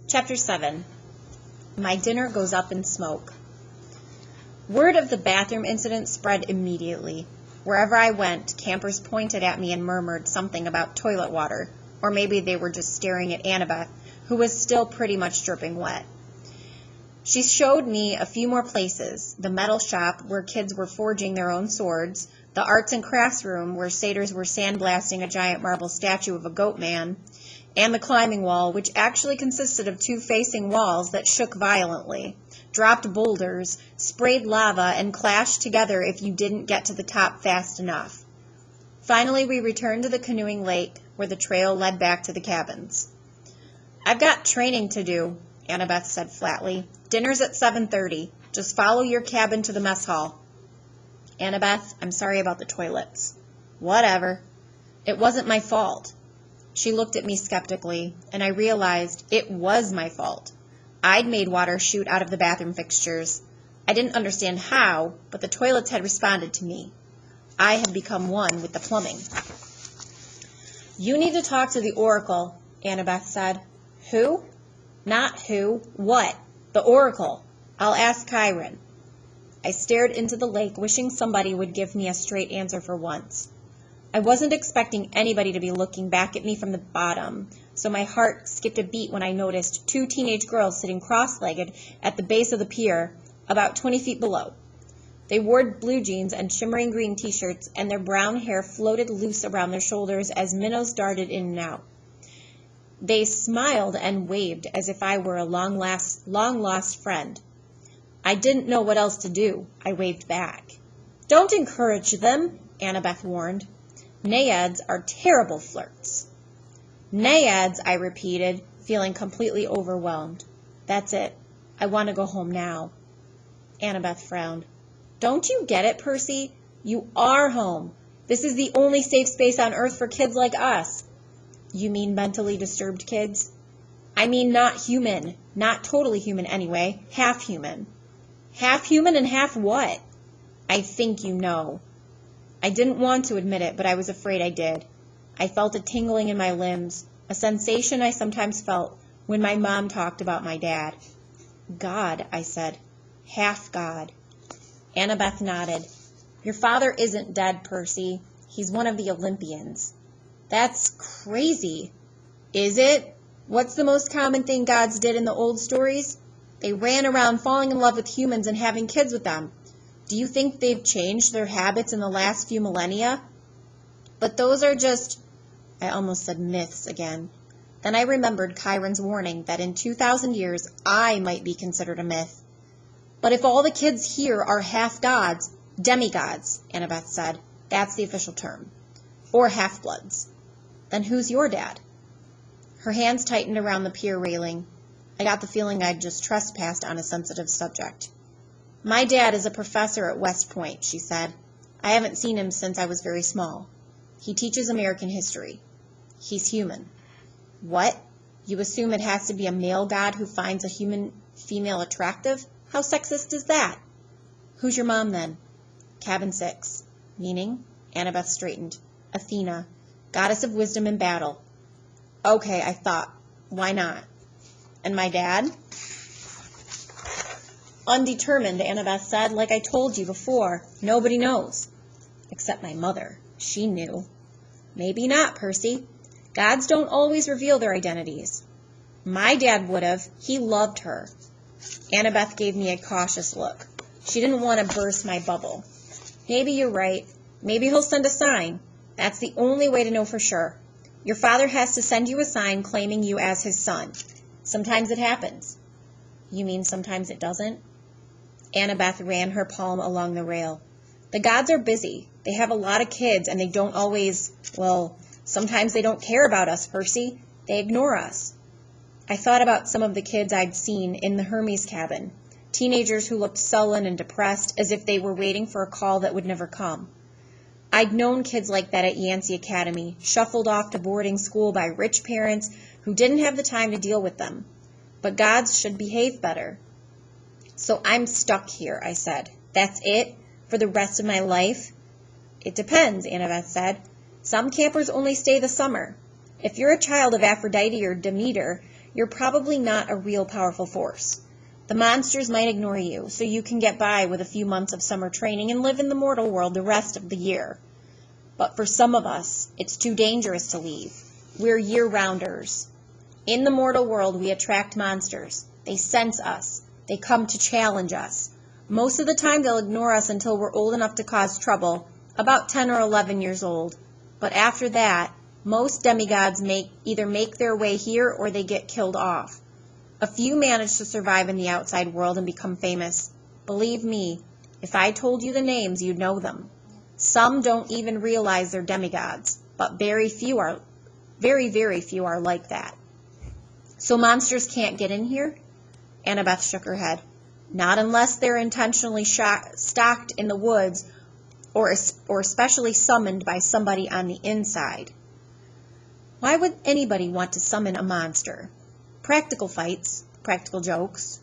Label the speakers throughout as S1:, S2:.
S1: Chapter 7. My dinner goes up in smoke. Word of the bathroom incident spread immediately. Wherever I went, campers pointed at me and murmured something about toilet water, or maybe they were just staring at Annabeth, who was still pretty much dripping wet. She showed me a few more places: the metal shop where kids were forging their own swords, the arts and crafts room where satyrs were sandblasting a giant marble statue of a goat man, and the climbing wall, which actually consisted of two facing walls that shook violently, dropped boulders, sprayed lava, and clashed together if you didn't get to the top fast enough. Finally, we returned to the canoeing lake, where the trail led back to the cabins. "I've got training to do," Annabeth said flatly. "Dinner's at 7:30. Just follow your cabin to the mess hall." "Annabeth, I'm sorry about the toilets." "Whatever. It wasn't my fault." She looked at me skeptically, and I realized it was my fault. I'd made water shoot out of the bathroom fixtures. I didn't understand how, but the toilets had responded to me. I had become one with the plumbing. "You need to talk to the Oracle," Annabeth said. "Who?" "Not who. What? The Oracle. I'll ask Chiron." I stared into the lake, wishing somebody would give me a straight answer for once. I wasn't expecting anybody to be looking back at me from the bottom, so my heart skipped a beat when I noticed two teenage girls sitting cross-legged at the base of the pier, about 20 feet below. They wore blue jeans and shimmering green t-shirts, and their brown hair floated loose around their shoulders as minnows darted in and out. They smiled and waved as if I were a long-lost friend. I didn't know what else to do. I waved back. "Don't encourage them," Annabeth warned. "Naiads are terrible flirts." "Naiads," I repeated, feeling completely overwhelmed. "That's it. I want to go home now." Annabeth frowned. "Don't you get it, Percy? You are home. This is the only safe space on Earth for kids like us." "You mean mentally disturbed kids?" "I mean not human. Not totally human anyway. Half human." "Half human and half what?" "I think you know." I didn't want to admit it, but I was afraid I did. I felt a tingling in my limbs, a sensation I sometimes felt when my mom talked about my dad. "God," I said. "Half God." Annabeth nodded. "Your father isn't dead, Percy. He's one of the Olympians." "That's crazy." "Is it? What's the most common thing gods did in the old stories? They ran around falling in love with humans and having kids with them. Do you think they've changed their habits in the last few millennia?" "But those are just," I almost said myths again. Then I remembered Chiron's warning that in 2,000 years I might be considered a myth. "But if all the kids here are half-gods," "demigods," Annabeth said. "That's the official term. Or half-bloods." "Then who's your dad?" Her hands tightened around the pier railing. I got the feeling I'd just trespassed on a sensitive subject. "My dad is a professor at West Point," she said. "I haven't seen him since I was very small. He teaches American history. He's human." "What? You assume it has to be a male god who finds a human female attractive? How sexist is that?" "Who's your mom, then?" "Cabin 6. "Meaning?" Annabeth straightened. "Athena, goddess of wisdom and battle." "Okay," I thought. "Why not?" "And my dad?" "Undetermined," Annabeth said. "Like I told you before, nobody knows." "Except my mother. She knew." "Maybe not, Percy. Gods don't always reveal their identities." "My dad would have. He loved her." Annabeth gave me a cautious look. She didn't want to burst my bubble. "Maybe you're right. Maybe he'll send a sign. That's the only way to know for sure. Your father has to send you a sign claiming you as his son. Sometimes it happens." "You mean sometimes it doesn't?" Annabeth ran her palm along the rail. "The gods are busy. They have a lot of kids, and they don't always, well, sometimes they don't care about us, Percy. They ignore us." I thought about some of the kids I'd seen in the Hermes cabin, teenagers who looked sullen and depressed, as if they were waiting for a call that would never come. I'd known kids like that at Yancey Academy, shuffled off to boarding school by rich parents who didn't have the time to deal with them. But gods should behave better. "So I'm stuck here," I said. "That's it? For the rest of my life?" "It depends," Annabeth said. "Some campers only stay the summer. If you're a child of Aphrodite or Demeter, you're probably not a real powerful force. The monsters might ignore you, so you can get by with a few months of summer training and live in the mortal world the rest of the year. But for some of us, it's too dangerous to leave. We're year-rounders. In the mortal world, we attract monsters. They sense us. They come to challenge us. Most of the time, they'll ignore us until we're old enough to cause trouble, about 10 or 11 years old. But after that, most demigods either make their way here or they get killed off. A few manage to survive in the outside world and become famous. Believe me, if I told you the names, you'd know them. Some don't even realize they're demigods, but very, very few are like that. So monsters can't get in here? Annabeth shook her head. Not unless they're intentionally stocked in the woods or especially summoned by somebody on the inside. Why would anybody want to summon a monster? Practical fights, practical jokes.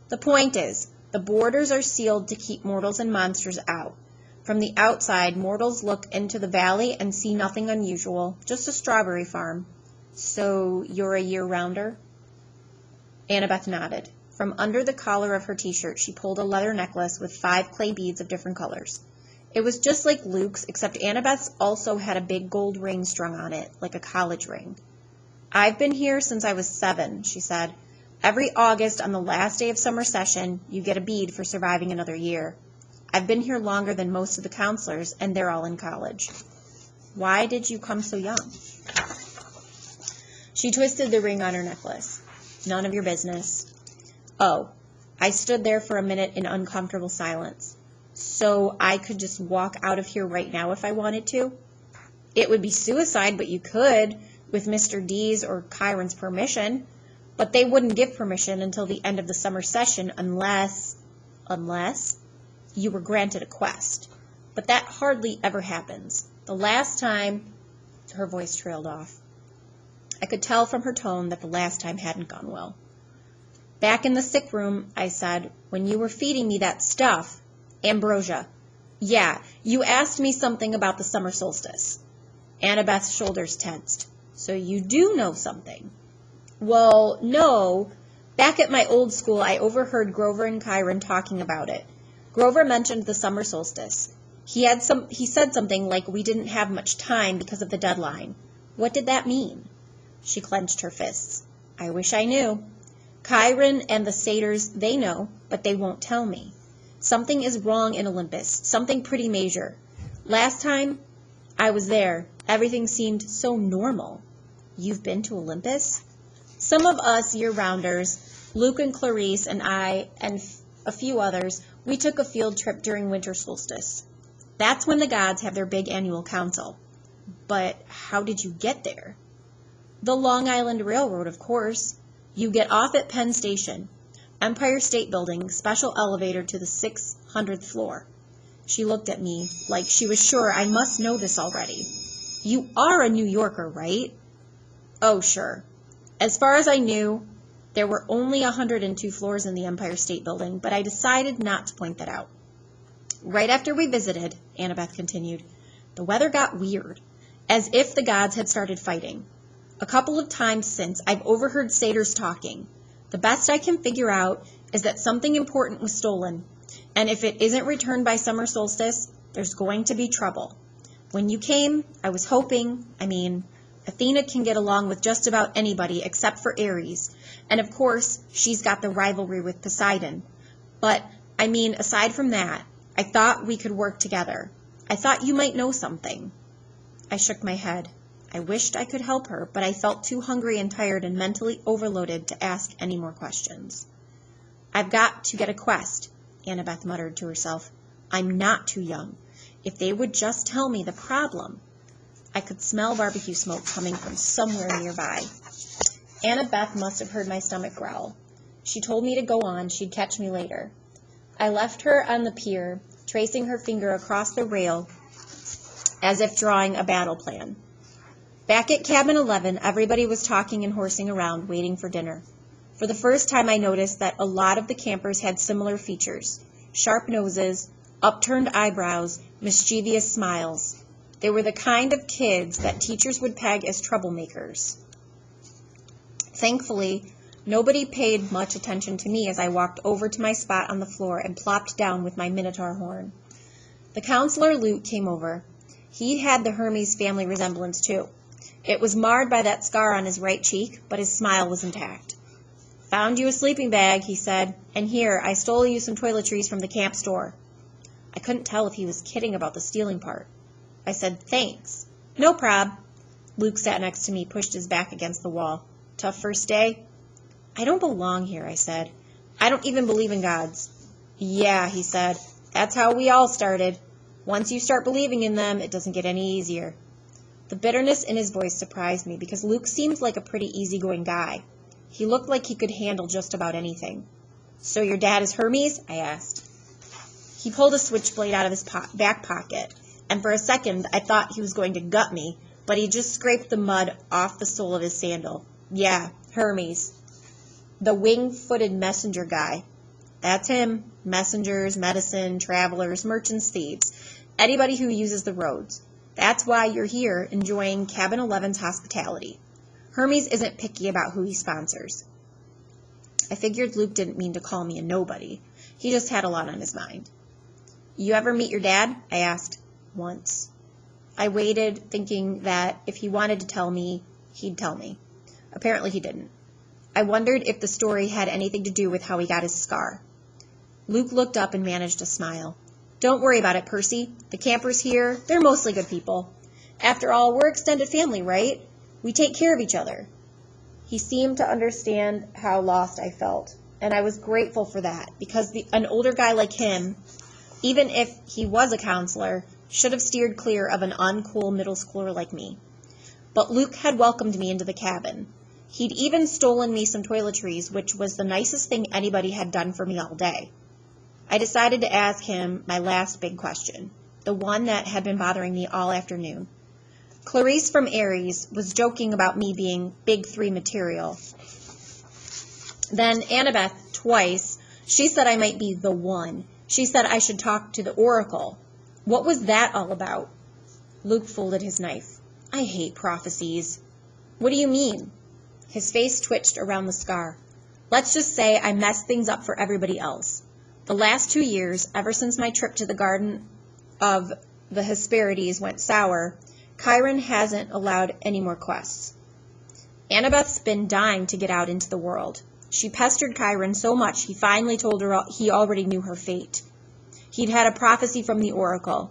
S1: The point is, the borders are sealed to keep mortals and monsters out. From the outside, mortals look into the valley and see nothing unusual, just a strawberry farm. So you're a year-rounder? Annabeth nodded. From under the collar of her t-shirt, she pulled a leather necklace with 5 clay beads of different colors. It was just like Luke's, except Annabeth's also had a big gold ring strung on it, like a college ring. I've been here since I was 7, she said. Every August, on the last day of summer session, you get a bead for surviving another year. I've been here longer than most of the counselors, and they're all in college. Why did you come so young? She twisted the ring on her necklace. None of your business. Oh, I stood there for a minute in uncomfortable silence. So I could just walk out of here right now if I wanted to? It would be suicide, but you could, with Mr. D's or Chiron's permission. But they wouldn't give permission until the end of the summer session unless you were granted a quest. But that hardly ever happens. The last time, her voice trailed off. I could tell from her tone that the last time hadn't gone well. Back in the sick room, I said, when you were feeding me that stuff, ambrosia. Yeah, you asked me something about the summer solstice. Annabeth's shoulders tensed. So you do know something. Well, no. Back at my old school, I overheard Grover and Chiron talking about it. Grover mentioned the summer solstice. He said something like we didn't have much time because of the deadline. What did that mean? She clenched her fists. I wish I knew. Chiron and the satyrs, they know, but they won't tell me. Something is wrong in Olympus, something pretty major. Last time I was there, everything seemed so normal. You've been to Olympus? Some of us year-rounders, Luke and Clarice and I and a few others, we took a field trip during winter solstice. That's when the gods have their big annual council. But how did you get there? The Long Island Railroad, of course. You get off at Penn Station, Empire State Building, special elevator to the 600th floor. She looked at me like she was sure I must know this already. You are a New Yorker, right? Oh, sure. As far as I knew, there were only 102 floors in the Empire State Building, but I decided not to point that out. Right after we visited, Annabeth continued, the weather got weird, as if the gods had started fighting. A couple of times since, I've overheard satyrs talking. The best I can figure out is that something important was stolen, and if it isn't returned by summer solstice, there's going to be trouble. When you came, I was hoping, Athena can get along with just about anybody except for Ares, and of course, she's got the rivalry with Poseidon. But, aside from that, I thought we could work together. I thought you might know something. I shook my head. I wished I could help her, but I felt too hungry and tired and mentally overloaded to ask any more questions. I've got to get a quest, Annabeth muttered to herself. I'm not too young. If they would just tell me the problem. I could smell barbecue smoke coming from somewhere nearby. Annabeth must have heard my stomach growl. She told me to go on, she'd catch me later. I left her on the pier, tracing her finger across the rail as if drawing a battle plan. Back at Cabin 11, everybody was talking and horsing around, waiting for dinner. For the first time, I noticed that a lot of the campers had similar features. Sharp noses, upturned eyebrows, mischievous smiles. They were the kind of kids that teachers would peg as troublemakers. Thankfully, nobody paid much attention to me as I walked over to my spot on the floor and plopped down with my Minotaur horn. The counselor, Luke, came over. He had the Hermes family resemblance, too. It was marred by that scar on his right cheek, but his smile was intact. "Found you a sleeping bag," he said, "and here, I stole you some toiletries from the camp store." I couldn't tell if he was kidding about the stealing part. I said, "Thanks." "No prob." Luke sat next to me, pushed his back against the wall. "Tough first day?" "I don't belong here," I said. "I don't even believe in gods." "Yeah," he said. "That's how we all started. Once you start believing in them, it doesn't get any easier." The bitterness in his voice surprised me because Luke seemed like a pretty easygoing guy. He looked like he could handle just about anything. "So your dad is Hermes?" I asked. He pulled a switchblade out of his back pocket, and for a second I thought he was going to gut me, but he just scraped the mud off the sole of his sandal. "Yeah, Hermes. The wing-footed messenger guy. That's him. Messengers, medicine, travelers, merchants, thieves. Anybody who uses the roads. That's why you're here, enjoying Cabin 11's hospitality. Hermes isn't picky about who he sponsors." I figured Luke didn't mean to call me a nobody. He just had a lot on his mind. "You ever meet your dad?" I asked. "Once." I waited, thinking that if he wanted to tell me, he'd tell me. Apparently he didn't. I wondered if the story had anything to do with how he got his scar. Luke looked up and managed a smile. "Don't worry about it, Percy. The campers here, they're mostly good people. After all, we're extended family, right? We take care of each other." He seemed to understand how lost I felt, and I was grateful for that, because an older guy like him, even if he was a counselor, should have steered clear of an uncool middle schooler like me. But Luke had welcomed me into the cabin. He'd even stolen me some toiletries, which was the nicest thing anybody had done for me all day. I decided to ask him my last big question, the one that had been bothering me all afternoon. Clarice from Aries was joking about me being Big 3 material. Then Annabeth, twice, she said I might be the one. She said I should talk to the Oracle. What was that all about? Luke folded his knife. "I hate prophecies." "What do you mean?" His face twitched around the scar. "Let's just say I messed things up for everybody else. The last 2 years, ever since my trip to the Garden of the Hesperides went sour, Chiron hasn't allowed any more quests. Annabeth's been dying to get out into the world. She pestered Chiron so much he finally told her he already knew her fate. He'd had a prophecy from the Oracle.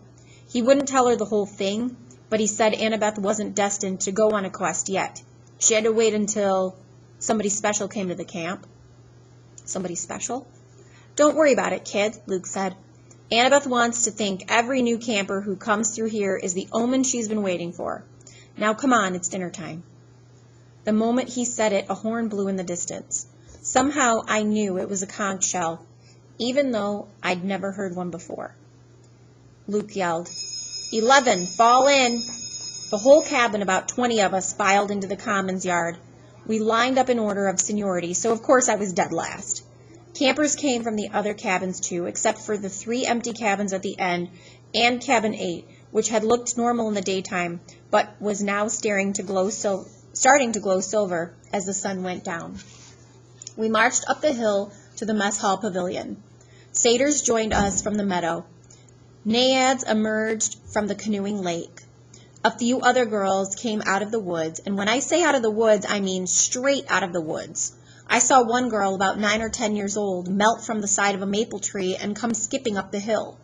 S1: He wouldn't tell her the whole thing, but he said Annabeth wasn't destined to go on a quest yet. She had to wait until somebody special came to the camp." "Somebody special?" "Don't worry about it, kid," Luke said. "Annabeth wants to think every new camper who comes through here is the omen she's been waiting for. Now come on, it's dinner time." The moment he said it, a horn blew in the distance. Somehow I knew it was a conch shell, even though I'd never heard one before. Luke yelled, 11, fall in!" The whole cabin, about 20 of us, filed into the commons yard. We lined up in order of seniority, so of course I was dead last. Campers came from the other cabins too, except for the 3 empty cabins at the end and cabin 8, which had looked normal in the daytime, but was now starting to glow silver as the sun went down. We marched up the hill to the mess hall pavilion. Satyrs joined us from the meadow. Naiads emerged from the canoeing lake. A few other girls came out of the woods, and when I say out of the woods, I mean straight out of the woods. I saw one girl about 9 or 10 years old melt from the side of a maple tree and come skipping up the hill.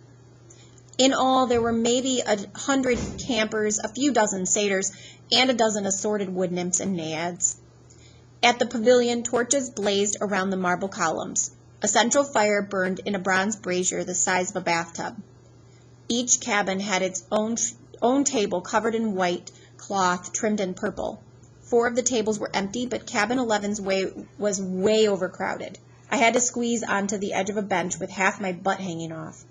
S1: In all, there were maybe 100 campers, a few dozen satyrs, and a dozen assorted wood nymphs and naiads. At the pavilion, torches blazed around the marble columns. A central fire burned in a bronze brazier the size of a bathtub. Each cabin had its own table covered in white cloth trimmed in purple. 4 of the tables were empty, but cabin 11's was way overcrowded. I had to squeeze onto the edge of a bench with half my butt hanging off.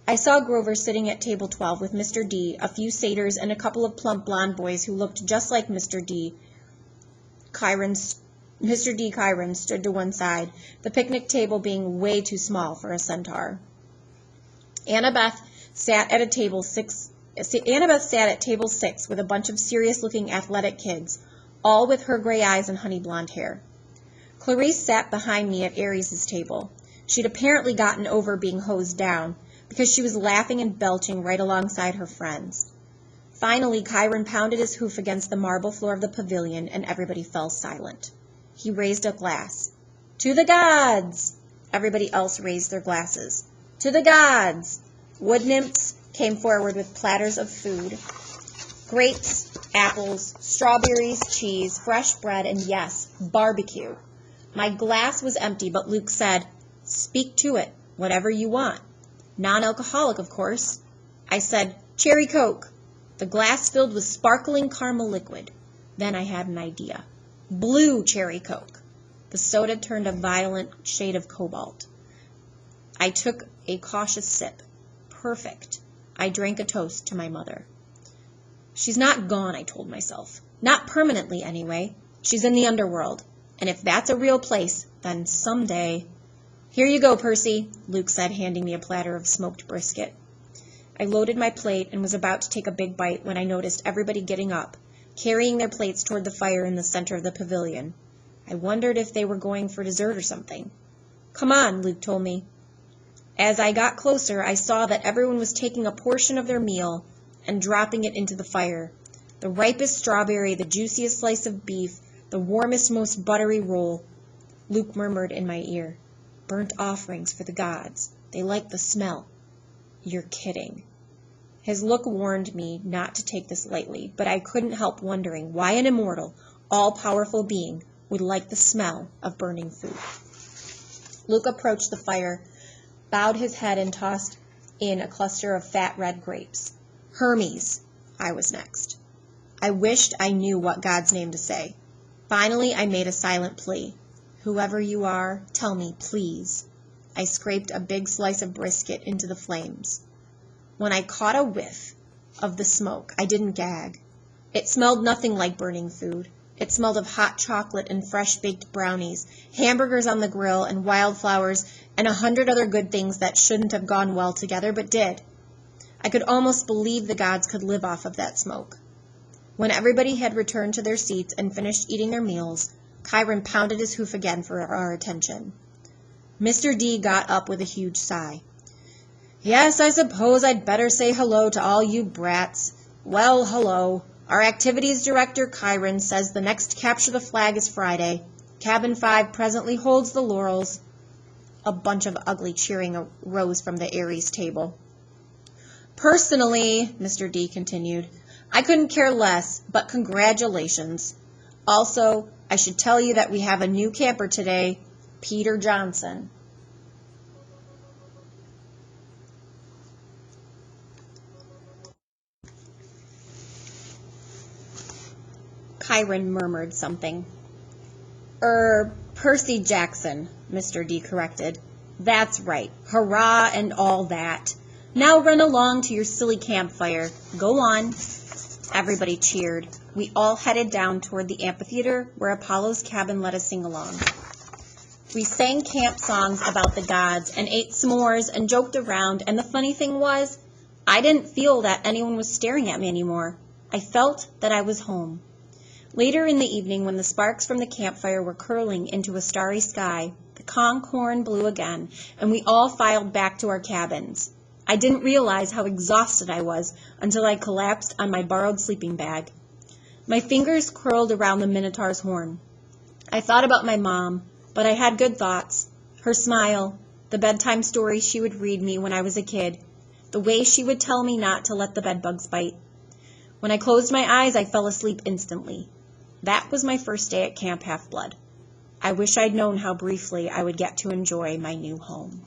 S1: I saw Grover sitting at table 12 with Mr. D, a few satyrs, and a couple of plump blonde boys who looked just like Mr. D. Mr. D. Chiron stood to one side, the picnic table being way too small for a centaur. Annabeth sat at table 6 with a bunch of serious-looking athletic kids, all with her gray eyes and honey blonde hair. Clarice sat behind me at Aries' table. She'd apparently gotten over being hosed down, because she was laughing and belching right alongside her friends. Finally, Chiron pounded his hoof against the marble floor of the pavilion, and everybody fell silent. He raised a glass. "To the gods!" Everybody else raised their glasses. "To the gods!" Wood nymphs came forward with platters of food. Grapes, apples, strawberries, cheese, fresh bread, and yes, barbecue. My glass was empty, but Luke said, "Speak to it, whatever you want. Non-alcoholic, of course." I said, "Cherry Coke." The glass filled with sparkling caramel liquid. Then I had an idea. Blue cherry Coke. The soda turned a violent shade of cobalt. I took a cautious sip. Perfect. I drank a toast to my mother. "She's not gone," I told myself. "Not permanently, anyway. She's in the underworld. And if that's a real place, then someday—" "Here you go, Percy," Luke said, handing me a platter of smoked brisket. I loaded my plate and was about to take a big bite when I noticed everybody getting up, carrying their plates toward the fire in the center of the pavilion. I wondered if they were going for dessert or something. "Come on," Luke told me. As I got closer, I saw that everyone was taking a portion of their meal and dropping it into the fire. The ripest strawberry, the juiciest slice of beef, the warmest, most buttery roll. Luke murmured in my ear, "Burnt offerings for the gods. They like the smell." "You're kidding." His look warned me not to take this lightly, but I couldn't help wondering why an immortal, all-powerful being would like the smell of burning food. Luke approached the fire, bowed his head, and tossed in a cluster of fat red grapes. "Hermes." I was next. I wished I knew what God's name to say. Finally, I made a silent plea. "Whoever you are, tell me, please." I scraped a big slice of brisket into the flames. When I caught a whiff of the smoke, I didn't gag. It smelled nothing like burning food. It smelled of hot chocolate and fresh-baked brownies, hamburgers on the grill, and wildflowers, and 100 other good things that shouldn't have gone well together, but did. I could almost believe the gods could live off of that smoke. When everybody had returned to their seats and finished eating their meals, Chiron pounded his hoof again for our attention. Mr. D got up with a huge sigh. "Yes, I suppose I'd better say hello to all you brats. Well, hello. Our activities director, Chiron, says the next Capture the Flag is Friday. Cabin 5 presently holds the laurels." A bunch of ugly cheering rose from the Aries table. "Personally," Mr. D continued, "I couldn't care less, but congratulations. Also, I should tell you that we have a new camper today, Peter Johnson." Chiron murmured something. Percy Jackson," Mr. D corrected. "That's right. Hurrah and all that. Now run along to your silly campfire. Go on." Everybody cheered. We all headed down toward the amphitheater where Apollo's cabin let us sing along. We sang camp songs about the gods and ate s'mores and joked around, and the funny thing was, I didn't feel that anyone was staring at me anymore. I felt that I was home. Later in the evening, when the sparks from the campfire were curling into a starry sky, the conch horn blew again, and we all filed back to our cabins. I didn't realize how exhausted I was until I collapsed on my borrowed sleeping bag. My fingers curled around the Minotaur's horn. I thought about my mom, but I had good thoughts. Her smile, the bedtime stories she would read me when I was a kid, the way she would tell me not to let the bedbugs bite. When I closed my eyes, I fell asleep instantly. That was my first day at Camp Half-Blood. I wish I'd known how briefly I would get to enjoy my new home.